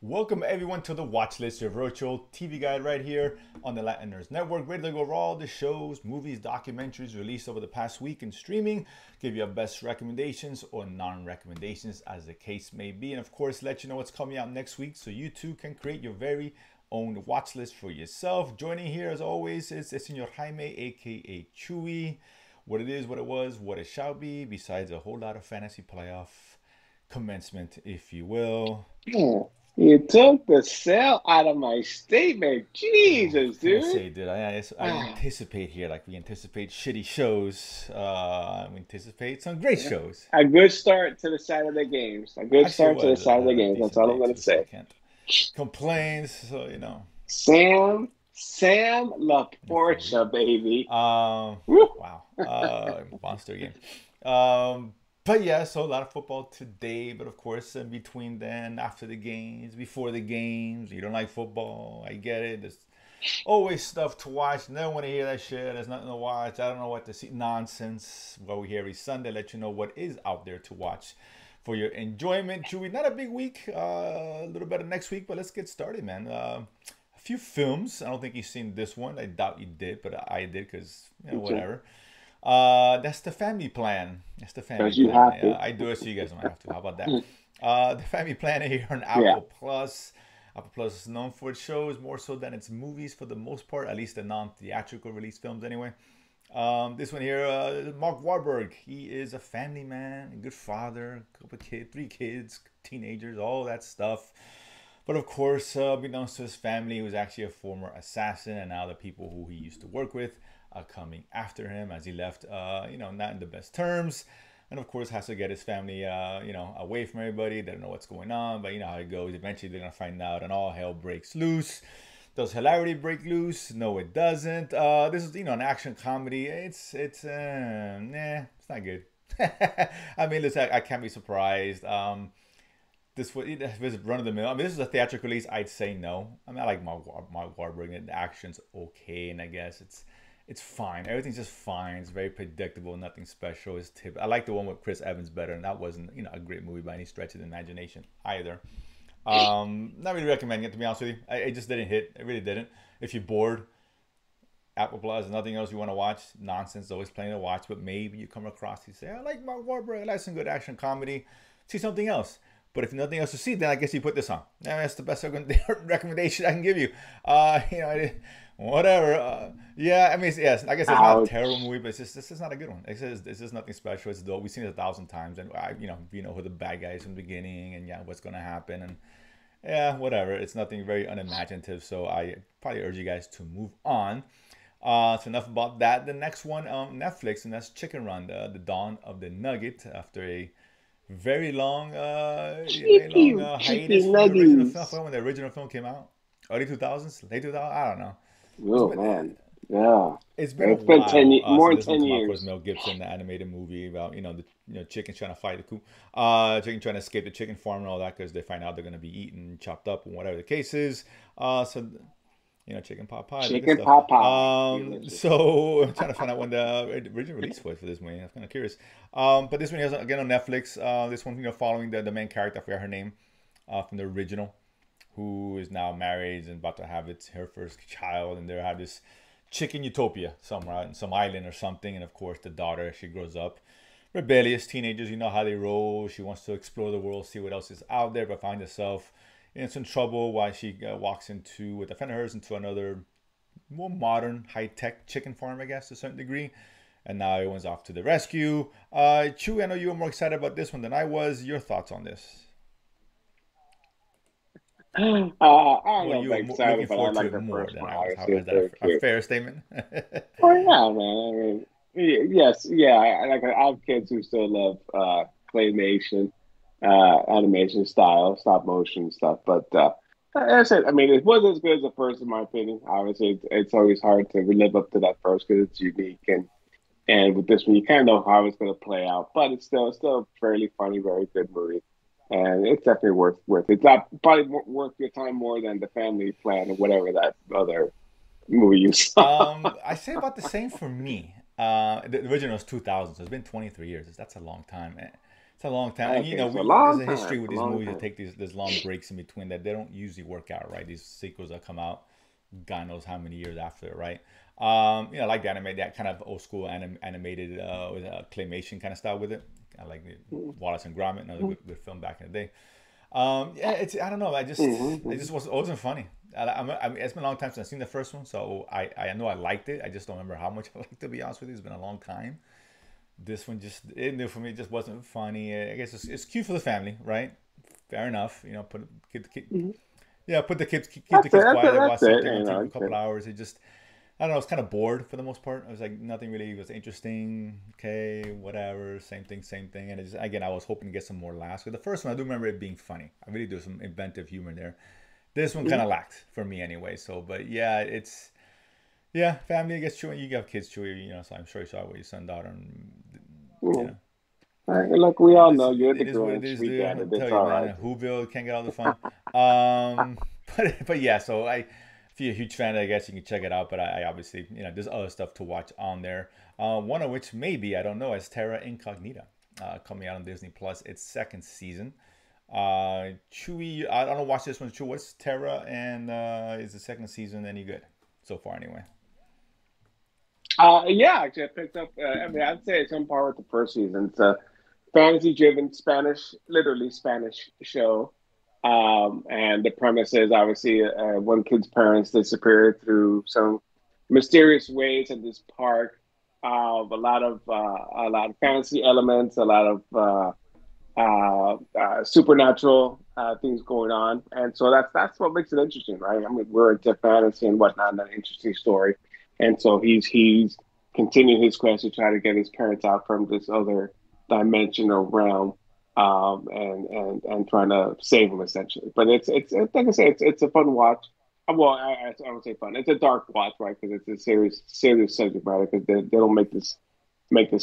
Welcome everyone to the Watchlist, your virtual TV guide right here on the Latin Nerds Network. Ready to go over all the shows, movies, documentaries released over the past week in streaming. Give you our best recommendations or non-recommendations as the case may be. And of course, let you know what's coming out next week so you too can create your very own watch list for yourself. Joining here as always is Senor Jaime, aka Chewy. What it is, what it was, what it shall be, besides a whole lot of fantasy playoff commencement, if you will. Yeah, you took the cell out of my statement. Jesus, What can I dude. say, dude? I Ah, anticipate here, like we anticipate shitty shows. We anticipate some great yeah. shows. A good start to the Saturday games. A good Actually, it start to the was Saturday a games. That's decent all day I'm going to to the say. second. Complaints, so you know, Sam look forward. LaPorta, baby. Um, Woo. wow, monster game. But yeah, so a lot of football today. But of course, in between then, after the games, before the games, you don't like football. I get it. There's always stuff to watch. Never want to hear that shit. There's nothing to watch. I don't know what to see. Nonsense. Well, we here every Sunday let you know what is out there to watch for your enjoyment. Chewy, not a big week. A little better next week, but let's get started, man. A few films. I don't think you've seen this one. I doubt you did, but I did because, whatever. That's the family plan. That's the family Because you plan. have to. I do it so you guys don't have to. How about that? The family plan here on Yeah. Apple Plus. Apple Plus is known for its shows more so than its movies for the most part, at least the non-theatrical release films anyway. This one here, Mark Wahlberg. He is a family man, a good father, a couple of kids, 3 kids, teenagers, all that stuff. But of course, beknownst to his family, he was actually a former assassin, and now the people who he used to work with are coming after him as he left, not in the best terms. And of course, has to get his family, away from everybody. They don't know what's going on, but you know how it goes. Eventually, they're gonna find out, and all hell breaks loose. Does hilarity break loose? No, it doesn't. This is, an action comedy. It's not good. I mean, listen, I can't be surprised. This was run of the mill. I mean, this is a theatrical release. I'd say no. I mean, I like Mark Wahlberg. And the action's okay, and I guess it's fine. Everything's just fine. It's very predictable. Nothing special. It's I like the one with Chris Evans better, and that wasn't a great movie by any stretch of the imagination either. Not really recommending it, to be honest with you. It just didn't hit. It really didn't. If you're bored, Apple Plus, and nothing else you want to watch, nonsense, always playing to watch. But maybe you come across, you say, I like Mark Wahlberg. I like some good action comedy. See something else. But if nothing else to see, then I guess you put this on. That's the best recommendation I can give you. Whatever. Yeah, I mean, yes, I guess it's not a terrible Ouch. movie, but this is not a good one. It's just nothing special. It's dull. We've seen it 1,000 times, and you know who the bad guy is from the beginning, and yeah, what's gonna happen, and yeah, whatever. It's nothing very unimaginative. So I probably urge you guys to move on. So enough about that. The next one on Netflix, and that's Chicken Run, the Dawn of the Nugget, after a very long Cheeky hiatus from the original film. nuggies. When the original film came out, early 2000s, late 2000s, I don't know. It's Oh, been man. Yeah. it's been a It's been 10, while more since than this one 10 came out. Of course, years. Mel Gibson, the animated movie about the chicken trying to fight the coup, chicken trying to escape the chicken farm and all that because they find out they're gonna be eaten, chopped up, and whatever the case is. So chicken pot pie, the good Chicken stuff. pot pie. Delicious. So I'm trying to find out when the original release was for this movie. I'm kind of curious. But this one is again on Netflix. This one, following the main character, I forgot her name, from the original, who is now married and about to have her first child, and they have this chicken utopia somewhere out in some island or something. And of course, the daughter, she grows up rebellious teenagers. You know how they roll. She wants to explore the world, see what else is out there, but find herself in some trouble while she walks into, with a friend of hers, into another more modern, high-tech chicken farm, I guess, to a certain degree. And now everyone's off to the rescue. Chewy, I know you were more excited about this one than I was. Your thoughts on this? I don't Well, know if you I'm were excited, looking but I forward to like it the more first than one. I was. Obviously, Is it's that very a cute. fair statement? Oh, yeah, man. Yes, yeah. I have kids who still love claymation, animation style, stop motion stuff. But as I said, I mean, it wasn't as good as the first, in my opinion. Obviously, it's always hard to live up to that first because it's unique, and with this one, you kind of know how it's going to play out. But it's still a fairly funny, very good movie, and it's definitely worth. It's not probably worth your time more than the Family Plan or whatever that other movie you saw. I say about the same for me. The original is 2000, so it's been 23 years. That's a long time. It's a long time, and Okay, so a there's long a time, history with a these long movies that time. take these long breaks in between that they don't usually work out, right? These sequels that come out, God knows how many years after it, right? Like the anime, that kind of old school animated with claymation kind of style with it. I like it. Wallace and Gromit, another good film back in the day. Yeah, it's I don't know. Mm-hmm. It just wasn't funny. I mean, it's been a long time since I've seen the first one, so I know I liked it. I just don't remember how much I liked it, to be honest with you. It's been a long time. This one just it new for me. It just wasn't funny. I guess it's cute for the family, right? Fair enough. Put Mm-hmm. yeah, put the kids keep the That's it. kids quiet. They watch That's it. something on You TV know, for a that's couple it. hours. It just I don't know. I was kind of bored for the most part. I was like nothing really was interesting. Okay, whatever. Same thing, same thing. And again, I was hoping to get some more laughs. But the first one, I do remember it being funny. I really do some inventive humor there. This one kind Mm-hmm. of lacked for me anyway. So, but yeah, it's yeah, family. I guess Chewy, you got kids, Chewy. So I'm sure you saw what your son, daughter, and you Mm-hmm. know. All right, look, we Yeah, all this know you're the it is what it Grinch. is, We dude. get I'll it. tell It's you, all right. man. Whoville can't get all the fun. Um, but yeah. So if you're a huge fan, I guess you can check it out. But I obviously, there's other stuff to watch on there. One of which maybe I don't know is Terra Incognita, coming out on Disney Plus. Its second season. Chewy, I don't know. Watch this one. Chewy, what's Terra, and is the second season any good so far? Anyway. Yeah, actually, I picked up. I mean, I'd say it's on par with the first season. It's a fantasy-driven Spanish, literally Spanish show. And the premise is obviously one kid's parents disappeared through some mysterious ways in this park. A lot of fantasy elements, a lot of supernatural things going on, and so that's what makes it interesting, right? I mean, we're into fantasy and whatnot, and an interesting story, and so he's continuing his quest to try to get his parents out from this other dimensional realm, and trying to save them essentially. But it's like I say, it's a fun watch. Well, I would say fun. It's a dark watch, right? Because it's a serious subject matter. Because they don't make this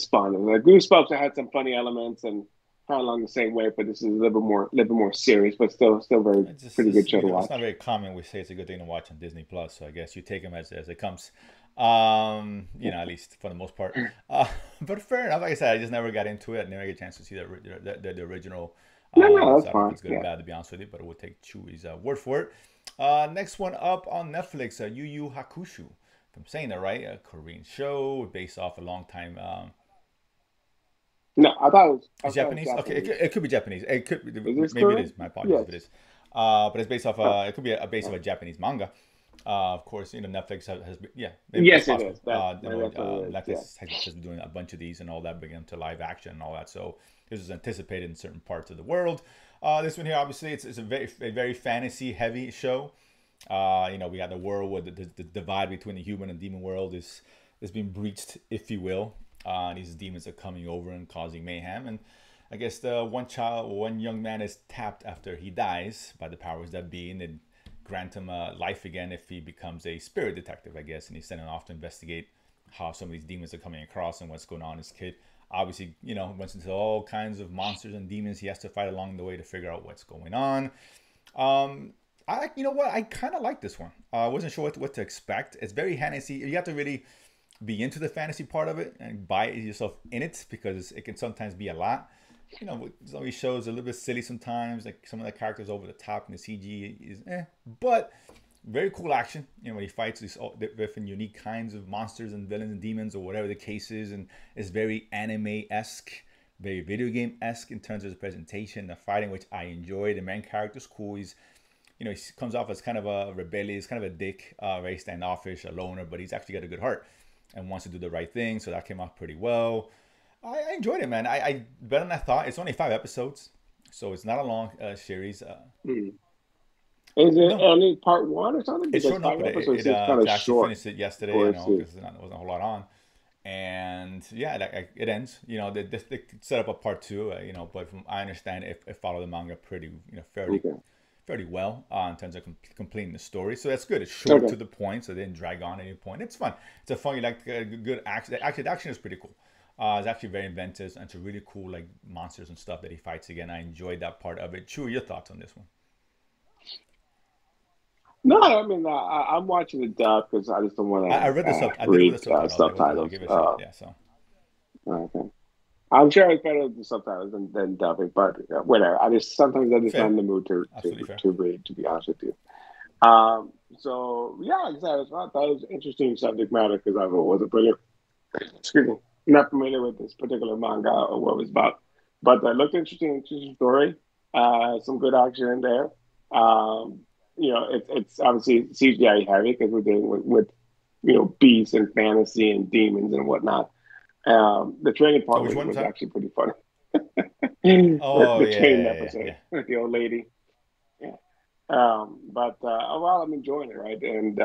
fun. And the Goosebumps had some funny elements and kind of along the same way, but this is a little bit more serious, but still very It's just pretty good show to it's not watch. very common. We say it's a good thing to watch on Disney Plus, so I guess you take them as it comes. At least for the most part. But fair enough. Like I said, I just never got into it. I never get a chance to see the original. No, So that's I don't know if fine. it's good or Yeah. bad, to be honest with you. But I would take Chewy's word for it. Next one up on Netflix, Yu Yu Hakusho. If I'm saying that right, a Korean show based off a long time. No, I It's thought it was Japanese. Okay, Japanese. it could be Japanese. It Is this could maybe it correct? is. My apologies if it Yes. is. But it's based off. Oh, It could be a base of oh. a Japanese manga. Netflix has been, yeah, it's Yes, it possible. is. That's what it is. Yeah. Netflix has been doing a bunch of these and all that, bringing them to live action and all that. So this is anticipated in certain parts of the world. This one here, obviously, it's a very fantasy heavy show. We got the world where the divide between the human and demon world is being breached, if you will. These demons are coming over and causing mayhem. And I guess the one young man is tapped after he dies by the powers that be, and they grant him life again if he becomes a spirit detective, I guess. And he's sent off to investigate how some of these demons are coming across and what's going on. His kid obviously, runs into all kinds of monsters and demons he has to fight along the way to figure out what's going on. You know what? I kind of like this one. I wasn't sure what to expect. It's very fantasy. You have to really be into the fantasy part of it and buy yourself in it because it can sometimes be a lot. Some of these shows are a little bit silly sometimes. Like some of the characters over the top and the CG is but very cool action. When he fights these different unique kinds of monsters and villains and demons or whatever the case is, and it's very anime esque, very video game esque in terms of the presentation, the fighting, which I enjoy. The main character's cool. He comes off as kind of a rebellious, kind of a dick, very standoffish, a loner, but he's actually got a good heart and wants to do the right thing. So that came off pretty well. I enjoyed it, man. I better than I thought. It's only 5 episodes, so it's not a long series. Hmm. Is it No, only part one or something? it's Because short enough, five but episodes seems kind of I actually short finished it yesterday. for a series. Because there wasn't a whole lot on, and yeah, it ends. They set up a part two. But from I understand, it followed the manga pretty, Okay. fairly well in terms of completing the story. So that's good. It's short to Okay. the point, so it didn't drag on at any point. It's fun. It's a fun, good action. Actually, the action is pretty cool. It's actually very inventive, and it's a really cool like monsters and stuff that he fights again. I enjoyed that part of it. Chew, your thoughts on this one? No, I mean, I'm watching the dub because I just don't want I to read the sub. I did it with read the subtitles. I subtitles. give it a shot. Yeah. So Okay. I'm sure it's better with the subtitles than dubbing, but whatever. I just not Fair, in the mood absolutely fair. to read, to be honest with you. So yeah, like I said, I thought it was interesting subject matter because I wasn't pretty, excuse me, not familiar with this particular manga or what it was about. But it looked interesting story. Some good action in there. Um, it's obviously CGI heavy because we're dealing with beasts and fantasy and demons and whatnot. The training Oh, part which one? was Sorry. actually pretty funny. Oh The yeah, training yeah, yeah, episode yeah. with the old lady. Yeah. But overall, I'm enjoying it, right? And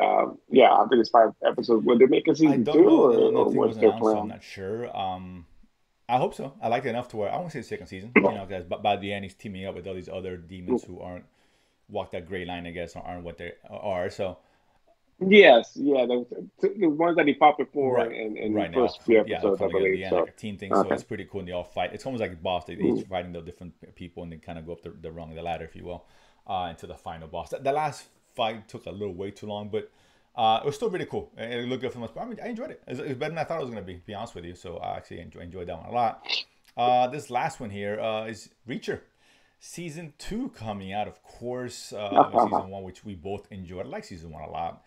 yeah, I think it's 5 episodes. Will they make a I season don't two, know. or Nothing was what's their announced, so I'm plan? not sure. I hope so. I like it enough to where I want to see the second season. Because by the end he's teaming up with all these other demons who aren't walk that gray line, I guess, or aren't what they are. So Yes, yeah, the ones that he fought before right, in the right now, first few yeah, they'll episodes, I come together at believe. the end like So, a team thing. So okay. it's pretty cool. And they all fight. It's almost like boss. They each Mm. fighting the different people, and they kind of go up the rung of the ladder, if you will, into the final boss. The last fight took a little way too long, but it was still really cool. It looked good for most. I mean, I enjoyed it. It was better than I thought it was gonna be. To be honest with you, so I actually enjoyed that one a lot. This last one here is Reacher. Season 2 coming out, of course. Season 1, which we both enjoyed. I like season 1 a lot.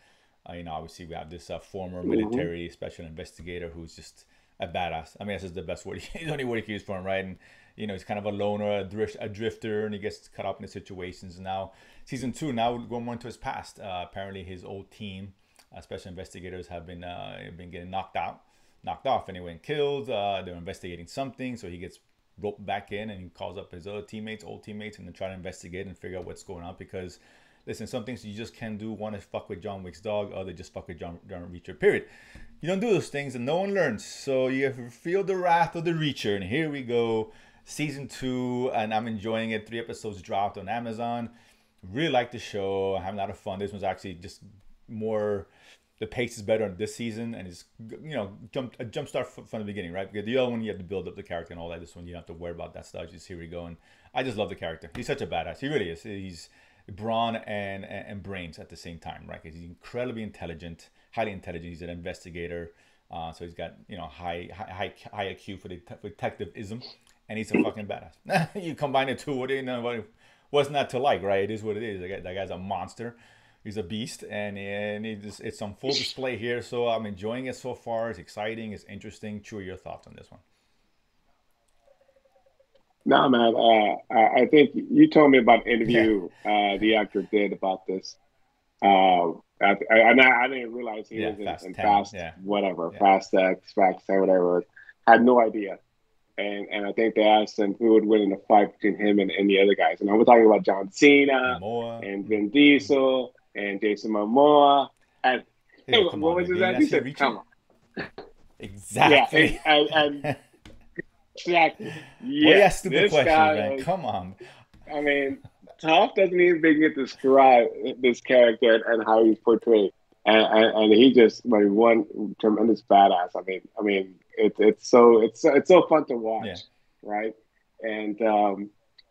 Obviously, we have this former Hmm. military special investigator who's just a badass. I mean, that's just the best word. The only word he can use for him, right? And, he's kind of a loner, a drifter, and he gets caught up in the situations. Now, season 2, now going more into his past. Apparently, his old team, special investigators, have been getting knocked off, anyway, and killed. They're investigating something, so he gets roped back in and he calls up his other teammates, old teammates, and then try to investigate and figure out what's going on. Because listen, some things you just can't do. One is fuck with John Wick's dog, other just fuck with John Reacher. Period. You don't do those things, and no one learns. So you have to feel the wrath of the Reacher, and here we go, season 2, and I'm enjoying it. 3 episodes dropped on Amazon. Really like the show. I'm having a lot of fun. This one's actually just more, the pace is better on this season, and it's a jump start from the beginning, right? Because the other one you have to build up the character and all that. This one you don't have to worry about that stuff. Just here we go, and I just love the character. He's such a badass. He really is. He's brawn and brains at the same time, right? Because he's incredibly intelligent, highly intelligent. He's an investigator, so he's got high IQ for detectivism, and he's a fucking badass. You combine the two, what's not to like, right? It is what it is. That guy's a monster. He's a beast, and it's on full display here. So I'm enjoying it so far. It's exciting. It's interesting. Chew your thoughts on this one. No, man. I think you told me about an Yeah, interview the actor did about this. I didn't realize he yeah. was Fast in 10. Fast Yeah, whatever, yeah. Fast X, Fast Ten, whatever. I had no idea. And I think they asked him who would win in a fight between him and the other guys. And I was talking about John Cena Momoa. and Vin Diesel and Jason Momoa. And Yeah, come what on, was man. his Did you answer? not He see said, Reacher? "Come on." Yeah, Exactly. and exactly. Why you Yes, ask stupid this questions, guy man? was. Come on. I mean, Toph doesn't even begin to describe this character and how he's portrayed, and he just like one tremendous badass. It's so fun to Yeah. watch, right? And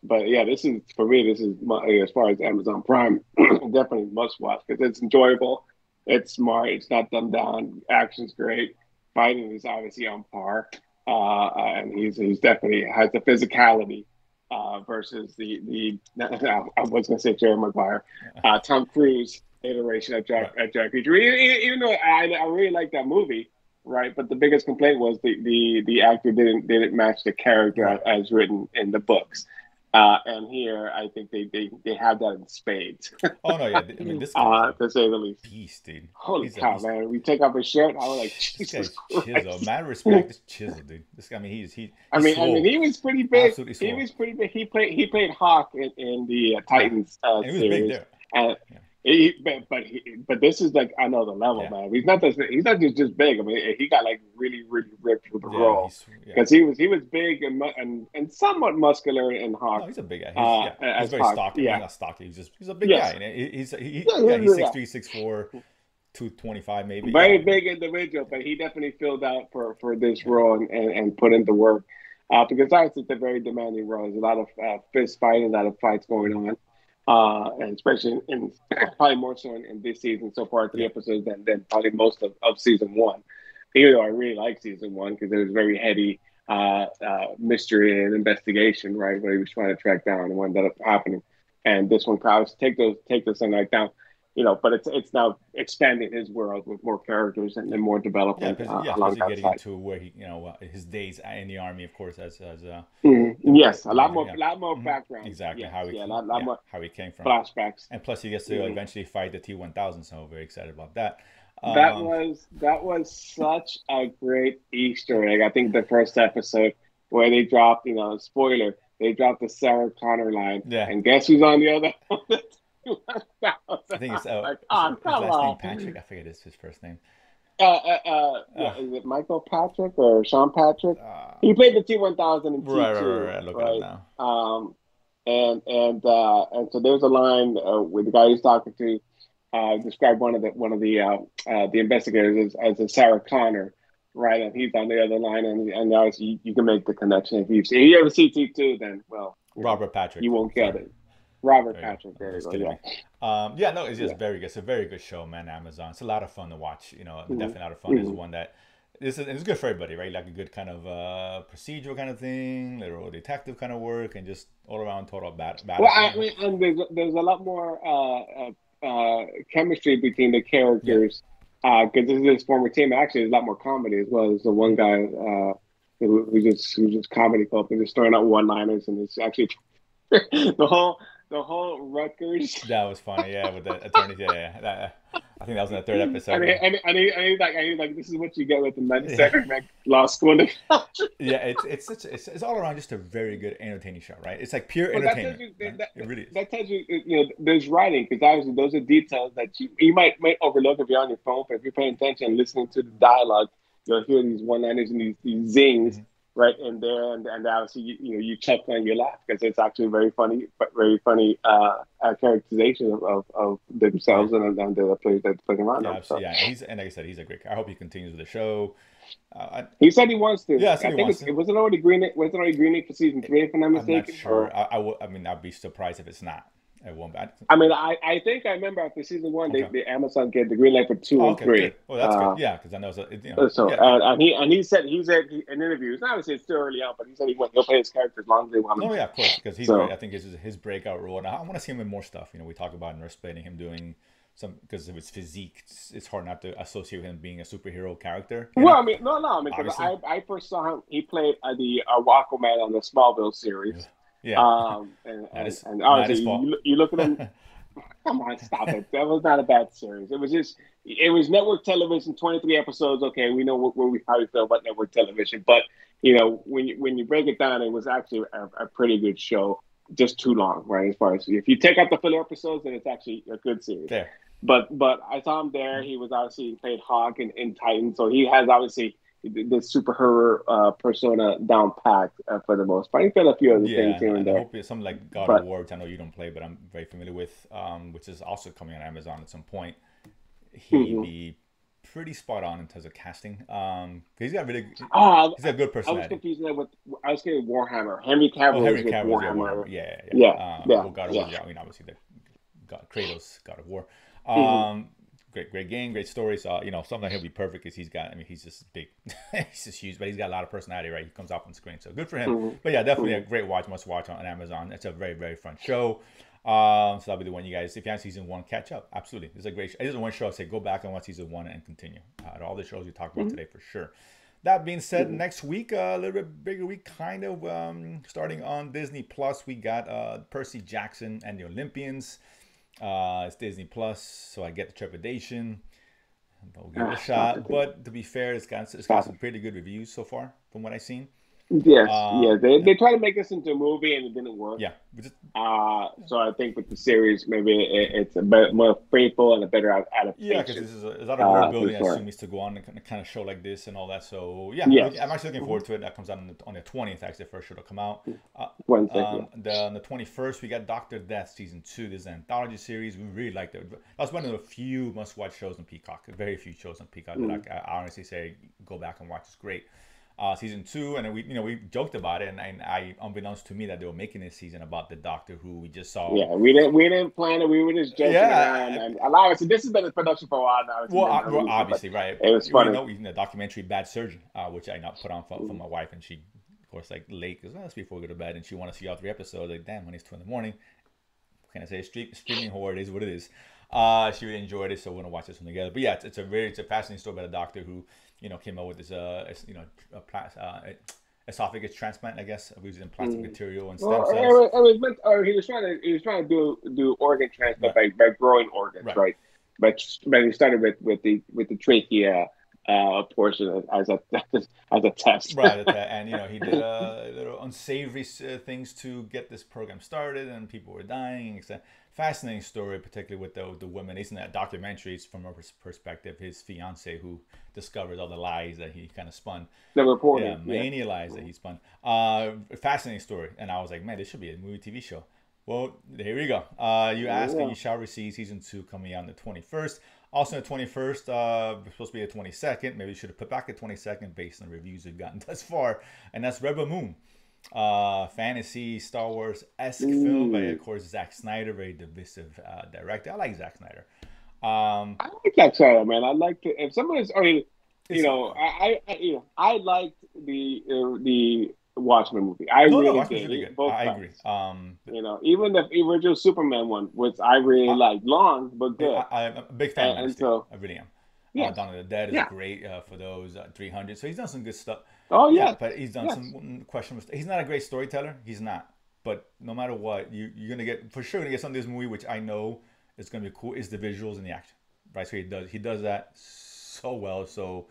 but yeah, this is for me. This is my, as far as Amazon Prime, definitely must watch because it's enjoyable, it's smart, it's not dumbed down, action's great, fighting is obviously on par, and he's definitely has the physicality versus the I was going to say Jerry Maguire, Tom Cruise iteration of Right. Jack Reacher. Even though I really like that movie, right? But the biggest complaint was the actor didn't match the character Right. as written in the books. And here, I think they have that in spades, Oh no, yeah. I mean, this guy's a to say the least. beast, dude. Holy He's a cow, he's man! We take off his shirt. I was like, this Jesus guy's chisel. Christ. Mad respect. This chisel, dude. This guy. I mean, he's I mean, swole. he was pretty big. Absolutely He swole. was pretty big. He played Hawk in the Yeah. Titans And he was big series, there. and Yeah. but this is like another level, Yeah. man. He's not just big. I mean, he got like really ripped for the Yeah. role He's yeah. because he was big and somewhat muscular in No, Hawk, he's a big guy. He's yeah. He's as very Hawk. stocky. I mean, Yeah. not stocky. He's a big guy. Yes. And Yeah. yeah. He's Yeah. 6'3", 6'4", 225 maybe. Very Yeah. big individual, Yeah. but he definitely filled out for this Yeah. role and put in the work. Because obviously it's a very demanding role. There's a lot of fist fighting, a lot of fights going on, and especially probably more so in this season so far, three Yeah. episodes than probably most of season one. Even though I really like season one because it was very heady, mystery and investigation, right? Where he was trying to track down and what ended up happening. And this one, I was take this and like down, but it's now expanding his world with more characters and more Yeah, development because along especially that getting side. into where he, his days in the army, of course, as Yes, a the lot major, more, yeah, background. exactly Yes, how he, yeah, lot yeah, more how he came from, flashbacks. and plus he gets to hmm eventually fight the T-1000, so very excited about that. That Um, was such a great Easter egg. I think the first episode where they dropped, spoiler, they dropped the Sarah Connor line, yeah, and guess who's on the other one? I think it's Like, is oh, his come last name on. Patrick. I forget his first name. Yeah, Uh, is it Michael Patrick or Sean Patrick? uh, He played the T-1000 and right. T2, Look it up right? now. And so there's a line with the guy he's talking to described one of the investigators as a Sarah Connor, right? And he's on the other line, and obviously you can make the connection if you ever see T2, then well, Robert Patrick. you won't get Sorry. it. Robert There you go. Patrick, there you Just go. kidding Yeah, me. Yeah, no, it's just yeah. very good. It's a very good show, man. Amazon. It's a lot of fun to watch. Mm-hmm. Definitely a lot of fun. It's Mm-hmm. one that it's good for everybody, right? Like a good kind of procedural kind of thing, little detective kind of work, and just all around total Well, badass. I mean, and there's a lot more chemistry between the Yeah. characters because this is his former team. Actually, there's a lot more comedy as well. There's the one Mhm. guy who's just comedy club and just throwing out one-liners, and it's actually the whole Rutgers. That was funny. Yeah, with the attorneys. Yeah. I think that was in the third episode. And Yeah. he's like, this is what you get with the men Yeah. center law school in the country. Yeah, it's all around just a very good entertaining show, right? It's like pure But that tells entertainment, you right? that, It really is. that tells you there's writing because obviously those are details that you might overlook if you're on your phone, but if you're paying attention and listening to the dialogue, you'll hear these one-liners and these zings Hmm. right in there, and obviously you chuckle and you laugh because it's actually very funny characterization of Yeah. themselves and the players that's playing around Yeah, them. So absolutely. Yeah, and like I said, he's a great guy. I hope he continues with the show. he said he wants to. Yeah, I said I he think wants to. it wasn't already green. Was it already green for season three, if I'm not I'm not mistaken, sure. or I mean, I'd be surprised if it's not. It won't be. I mean, I think I remember after season one, Okay. the Amazon gave the green light for two Oh, and okay, good. three. Oh, that's good. Yeah, because I know So yeah, good. and he said in interviews, obviously it's still early on, but he said he'll play his character as long as they want him No, to. yeah, of course, because he's great. So I think this is his breakout role, and I want to see him in more stuff. We talk about Nurse Blade and him doing some because of his physique. It's hard not to associate him being a superhero character. well, I mean, no, I mean, because Obviously. I first saw him, he played the Aquaman on the Smallville series, Yeah, and that and is and not obviously his fault. you look at him. Come on, stop it. That was not a bad series. It was network television, 23 episodes. Okay, we know how we feel about network television, but when you break it down, it was actually a pretty good show. Just too long, right? As far as if you take out the filler episodes, then it's actually a good series. There. But I saw him there. He was obviously he played Hawk in Titan, so he has obviously the superhero persona down packed for the most part. He played a few other things Yeah, here and and I there, hope it's something like God of but War, which I know you don't play, but I'm very familiar with, which is also coming on Amazon at some point. He'd mhm. be pretty spot on in terms of casting. He's got Oh, he's got good I was personality. confusing that with I was getting Warhammer. Henry Oh, Cavill is Henry with Cavill, yeah, Warhammer, Warhammer. yeah. Yeah, yeah, Well, God of War, yeah. yeah, I mean, obviously the God, Kratos, God of War. hmm Um, great game, great story. So something that he'll be perfect because he's got. I mean, he's just big, he's just huge, but he's got a lot of personality, right? He comes off on screen, so good for him. hmm But yeah, definitely a hmm great watch, must watch on Amazon. It's a very fun show. So that'll be the one you guys, if you have season one, catch up. Absolutely, it's a great show. It is one show. I say go back and watch season one and continue. All the shows we talked about hmm today for sure. That being said, hmm next week a little bit bigger week, kind of starting on Disney Plus. We got Percy Jackson and the Olympians. It's Disney Plus, so I get the trepidation. I'll give it a Stop shot. it. But to be fair, it's got Stop some it. pretty good reviews so far from what I've seen. Yes, Uh, yeah. They and they try to make this into a movie and it didn't work. yeah, we just So I think with the series, maybe it's a bit more faithful and a better yeah, because adaptation this is a lot of world to the building. I story. assume is to go on and kind of show like this and all that. So yeah, I'm Yes. actually looking hmm forward to it. That comes out on the 20th. Actually, the first show to come out. Wednesday. Yeah. On the 21st, we got Doctor Death season 2. This is an anthology series. We really liked it. That's one of the few must-watch shows on Peacock. Very few shows on Peacock that Mm-hmm. I honestly say go back and watch. It's great. season two, and we joked about it, and I unbeknownst to me that they were making this season about the Doctor Who we just saw. Yeah, we didn't plan it. We were just joking around, Yeah, and a lot of us. This has been in production for a while now. It's well, been no well, reason, but obviously, right? it was We funny. know even the documentary "Bad Surgeon," which I not put on for my wife, and she, of course, like late because that's before we go to bed, and she want to see all three episodes. Like, damn, when it's 2 in the morning, what can I say? Streaming horror, it is what it is. She really enjoyed it, so we're gonna watch this one together. But yeah, it's a fascinating story about a doctor who came up with this esophagus transplant, I guess, using plastic Mm. material and stem Well, cells. it was meant, or he was trying to do organ transplant Right, by growing organs, right. right? But he started with the trachea portion as a test. Right, and he did little unsavory things to get this program started, and people were dying. It's a fascinating story, particularly with the women. Isn't that documentary? It's from her perspective, his fiance who discovers all the lies that he kind of spun. The Yeah, reporting, yeah. many lies that he spun. Fascinating story, and I was like, man, this should be a movie TV show. Well, here we go. You ask and Yeah. you shall receive season two coming out on the 21st. Also, the 21st, supposed to be the 22nd. Maybe we should have put back the 22nd based on the reviews we've gotten thus far. And that's Rebel Moon. Fantasy, Star Wars esque film by, of course, Zack Snyder, very divisive director. I like Zack Snyder. I like that trailer, man. I like it. If someone's, I mean, It's I liked the Watchmen movie. I no, no, really Watchmen's did. really good. Both I agree. times. Even the original Superman one, which I really I, liked, long but good. I'm a big fan of Man of And Steel. so, I really am. yes, Dawn of the Dead is yeah. great for those 300. So he's done some good stuff. Oh, Yeah, yes, but he's done yes. some questionable stuff. He's not a great storyteller. He's not. But no matter what, you're gonna get for sure gonna get something in this movie, which I know is gonna be cool. Is the visuals and the action, right? So he does that so well. So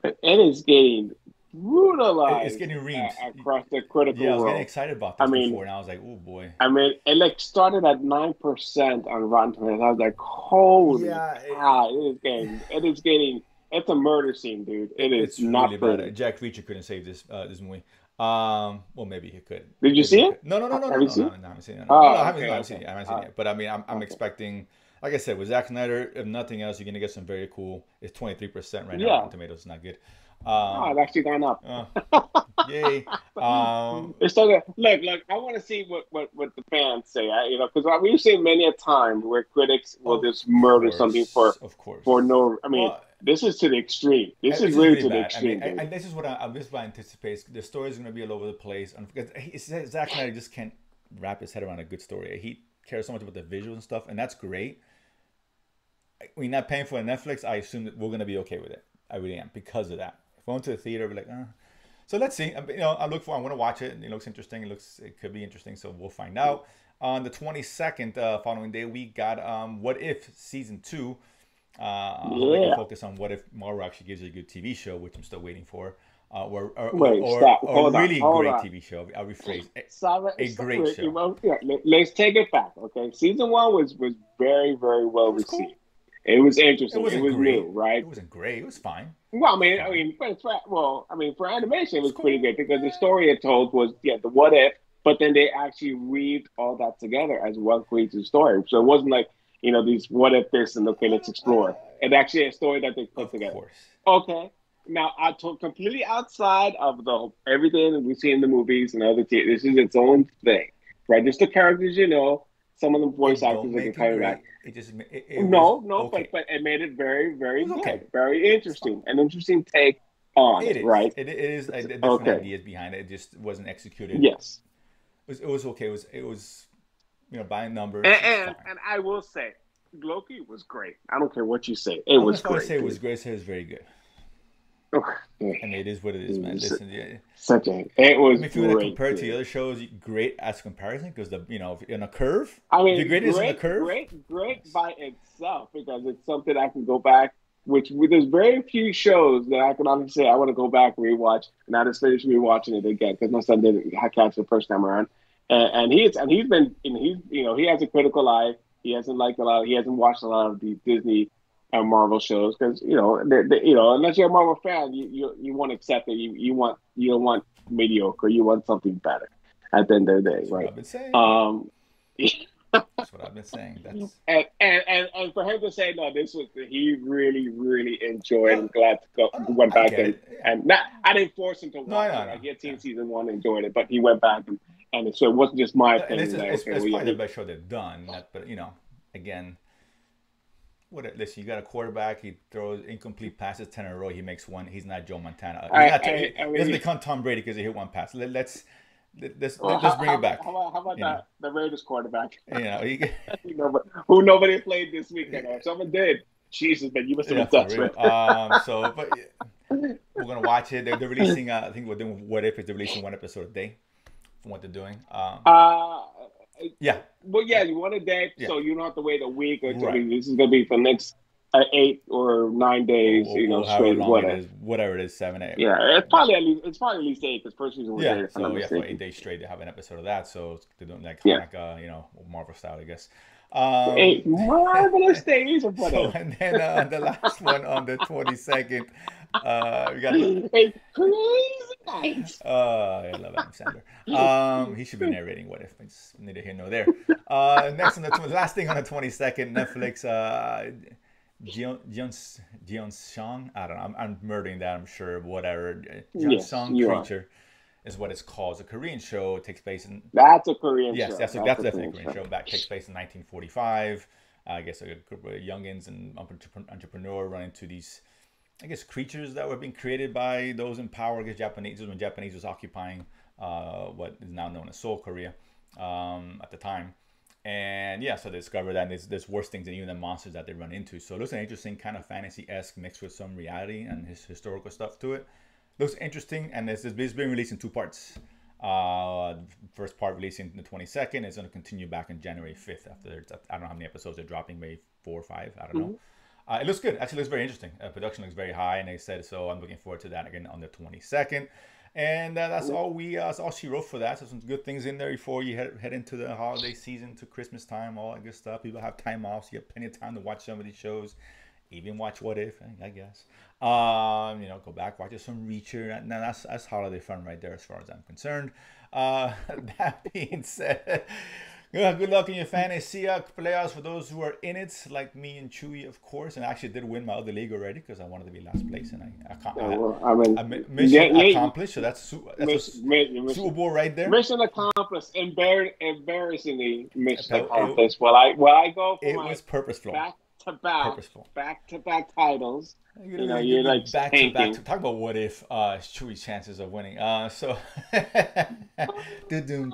It is getting it's brutalized getting reamed. across the Yeah, critical I was getting world. excited about I this mean, before, and I was like, oh boy. it like started at 9% on Rotten Tomatoes. I was like, holy Yeah, cow! It is getting. It's a murder scene, dude. It is it's really not bad. pretty. Jack Reacher couldn't save this movie. Well, maybe he could. Did you Maybe see he it? could. No, no, no, no, no, Have you no, seen no, it? no, I haven't seen it. No, no, Oh, I okay, haven't seen it. okay. I haven't seen it yet. But I mean, I'm Okay. expecting. Like I said, with Zack Snyder, if nothing else, you're gonna get some very cool. It's 23% right now. Yeah. Rotten Tomatoes is not good. Oh, it's actually gone up. Uh, yay. It's so good. Look. I want to see what the fans say. Because we've seen many a time where critics will Of just murder something course, of for course. no. I mean, Well, this is to the extreme. This is this is really really to the bad. I mean, extreme, dude. this is what I anticipate. The story is going to be all over the place. And because Zack Snyder just can't wrap his head around a good story. He cares so much about the visuals and stuff, and that's great. We're not paying for a Netflix. I assume that we're going to be okay with it. I really am because of that. If I went to the theater, I'd be like, So let's see. I look for. I want to watch it. It looks interesting. It could be interesting. So we'll find out. On the 22nd, following day, we got What If season two. I hope they can Yeah. focus on what if Marvel actually gives you a good TV show, which I'm still waiting for, Wait, stop. or a Hold on. really Hold great on. TV show. I'll rephrase a Stop, great wait, show. let's take it back. Okay, season one was very It well was cool. received. It was It interesting. It wasn't was new, great. It right? wasn't great. It was fine. Well, It was fine. for animation, it It's was pretty cool. good because the Yeah. story it told was the what if, but then they actually weaved all that together as one cohesive story. So it wasn't like these what if this and okay, let's explore. It actually a story that they put Of together. course. Okay. Now, I told completely outside of the everything that we see in the movies and other this is its own thing, right? Just the characters, some of the voice It actors don't that can make it come back. great. It was No, but okay. it made it very, It very was okay. good, very It's fine. interesting, an interesting take on It it, is. right? It is different Okay, ideas behind it. It just wasn't executed. yes, It was okay. It was by numbers. and It's and, fine. and I will say, Loki was great. I don't care what you say, it I'm was not going to say great, it was dude. great. Say it was very good. Yeah, I mean, it is what it is, it man. was Listen, yeah. it I was mean, if you're gonna great, compare it to the dude. other shows, great as comparison because in a curve, I if you're mean, greatest in the curve, great yes, by itself because it's something I can go back. Which there's very few shows that I can honestly say I want to go back rewatch, and I just finished rewatching it again because my son didn't catch it the first time around, and he's been and he has a critical eye. He hasn't liked a lot. He hasn't watched a lot of the Disney and Marvel shows because unless you're a Marvel fan, you want to accept it. You don't want mediocre. You want something better at the end of the day, that's what right? I've been saying. Um, That's what I've been saying. That's And for him to say no, this was he really really enjoyed. uh, I'm glad to go went I back get it. Yeah. and not I didn't force him to No, I watch know, it. Like no. he had Yeah. seen season one, enjoyed it, but he went back and so it wasn't just my And opinion that okay, it's well yeah, probably the best show they've done. Not, but again, listen, you got a quarterback. He throws incomplete passes 10 in a row. He makes one. He's not Joe Montana. I He doesn't mean, become Tom Brady because he hit one pass. well, Let's bring it back. how about You know, the Raiders quarterback? he, Who nobody played this weekend, or if someone did. Jesus, man, you must have yeah, been for real. desperate. But we're gonna watch it. They're releasing. I think we're doing What If. They're releasing one episode a day from what they're doing. Uh, Yeah, well, yeah, yeah, you want a day, yeah. so you don't have to wait a week or two. Right. This is going to be for the next 8 or 9 days, However straight, long it whatever. is, whatever it is, 7, 8. Yeah, Yeah, it's probably at least eight because first season was yeah. eight, if I'm not So yeah, for mistaken. 8 days straight, they have an episode of that. So they're doing like Yeah, Hanukkah, Marvel style, I guess. 8 marvelous days or So whatever. and then the last one on the 22nd, we got. 8 crazy nights. I love Adam Sandler. He should be narrating What If. It's neither here nor there. Next on the last thing on the 22nd, Netflix. Jeon Song. I don't know. I'm murdering that. I'm sure. Whatever. Jeon Yes, Song you are. Creature is what it's called. It's a Korean show. It takes place in That's a Korean yes, show. that's That's a definitely a Korean Korean show. show. That takes place in 1945. I guess a group of youngins and entrepreneur run into these, I guess, creatures that were being created by those in power. I guess Japanese, when Japanese was occupying what is now known as Seoul, Korea, at the time. And yeah, so they discover that there's worse things than even the monsters that they run into. So it looks an interesting kind of fantasy-esque mixed with some reality and historical stuff to it. Looks interesting, and it's been released in two parts. First part releasing the 22nd is going to continue back on January 5th. I don't know how many episodes they're dropping, maybe 4 or 5. I don't know. Mhm. It looks good. Actually, looks very interesting. Production looks very high, and they said so. I'm looking forward to that again on the 22nd. And that's all she wrote for that. So some good things in there before you head into the holiday season, to Christmas time, all that good stuff. People have time off, so you have plenty of time to watch some of these shows. Even watch What If, I guess. Go back, watch some Reacher. Now that's holiday fun right there, as far as I'm concerned. Uh, that being said, good luck in your fantasy playoffs for those who are in it, like me and Chewy, of course. And I actually did win my other league already because I wanted to be last place, and Yeah, well, I mean, yeah, mission yeah, accomplished. So that's a mission, mission, Super mission Bowl right there. mission accomplished. Embarrassingly, mission It, accomplished. Well, I go for it my was purposeful. back to back, Purposeful. back to back titles. You're You know, gonna you're give me like back to back tanking. to talk about What If Chewy's chances of winning. Doo-doo.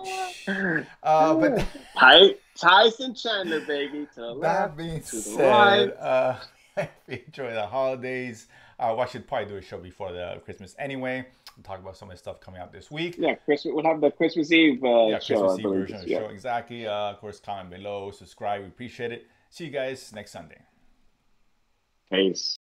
But Tyson Chandler, baby, to the that left, being to the right. said, if you enjoy the holidays, I should probably do a show before the Christmas anyway. We'll talk about some of the stuff coming out this week. Yeah, Christmas. We'll have the Christmas Eve Yeah, show, Christmas I Eve believe. version of the Yeah. show. Exactly. Of course, comment below, subscribe. We appreciate it. See you guys next Sunday. Peace.